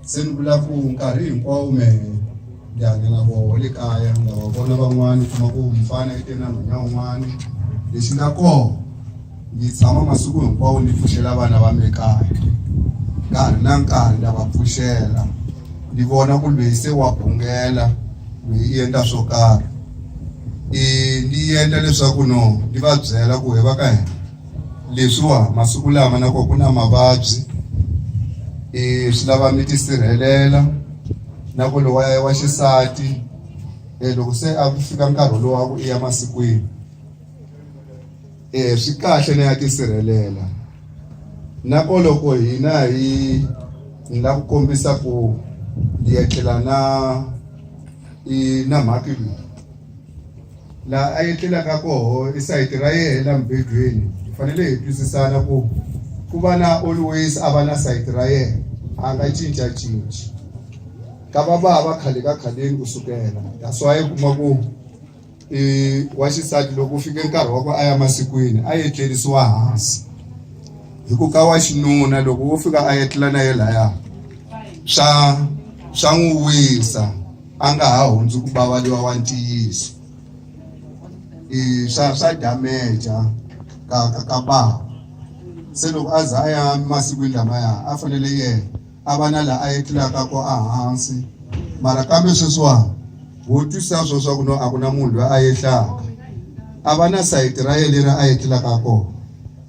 se ni vula ku nkarhi hinkwawo me ndyange na vona le kaya na va vona van'wani kuma ku mfana i tena nhwanya wun'wani lexi nga kona yi tshama masiku hinkwawo ni pfuxela vana va me kaya nkarhi na nkarhi na va pfuxela ni vona ku lweyi se wa bungela lweyi i endla swo karhi ni endla leswaku no ni va byela ku he va ka hina leswiwa masiku lama na ku na mavabyi swi lava mi tisirhelela na ku lowa wa xisati loko se a ku fika nkarhi lowu wa ku i ya masikwini swi kahle na ya tisirhelela na ko loko hina hi la ku kombisa ku hi etlela na mhaka leyi la a yetlelaka koho isayiti ra yena mbedweni hi fanele hi twisisana ku va na always a va na sayiti ra yena a nga cincacinci ka va khale ka khaleni kusukela that's why kuma ku wa xisati loko fike nkarhi wa ku a ya masikwini a yetlerisiwa hansi hi ku ka wa xinuna loko wo fika a yetlela na yena laya swa n'wi wisa a nga ha hundzi ku vavaliwa wa ntiyiso swa damage ka bava se loko a za a ya masikwini lamaya a fanele yena a va na la a yetlelaka ko a hansi mara kambe sweswiwa wo twisisa swo swa ku no a ku na munhu loyi a yehlaka a va na sayiti ra yena leri a yetlelaka kona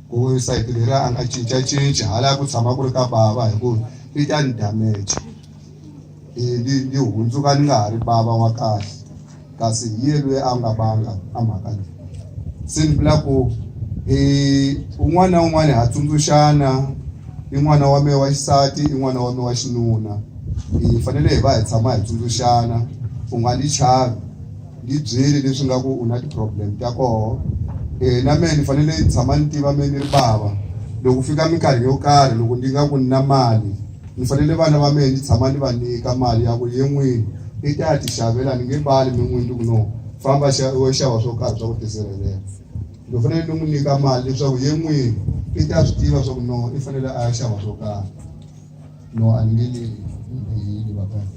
ku sayiti leri a nga cincacinci hala ku tshama ku ri ka bava hi ku i ta ni damage ni hundzuka ni nga ha ri bava wa kahle kasi hi ye loyi a nga banga a mhaka leyi se ni vula ku un'wana na un'wana ha tsundzuxana i n'wana wa me wa xisati i n'wana wa me wa xinuna hi fanele hi va hi tshama hi tsundzuxana u nga ni chavi ni byeli leswi nga ku u na ti-problem ta koho na me ni fanele ni tshama ni tiva me ni ri bava loko fika minkarhi yo karhi loko ndi nga ku ni na mali ni fanele vana va me ni tshama ni va nyika mali ya ku ye n'wini i ta ti xavela ni nge mbali mi n'wini ku no famba wo xava swo karhi swa ku tisirhelela loko fanele ni n'wi nyika mali leswaku ye n'wini i ta swi tiva swa ku no i fanele a ya xava swo karhi no a ni nge le va ka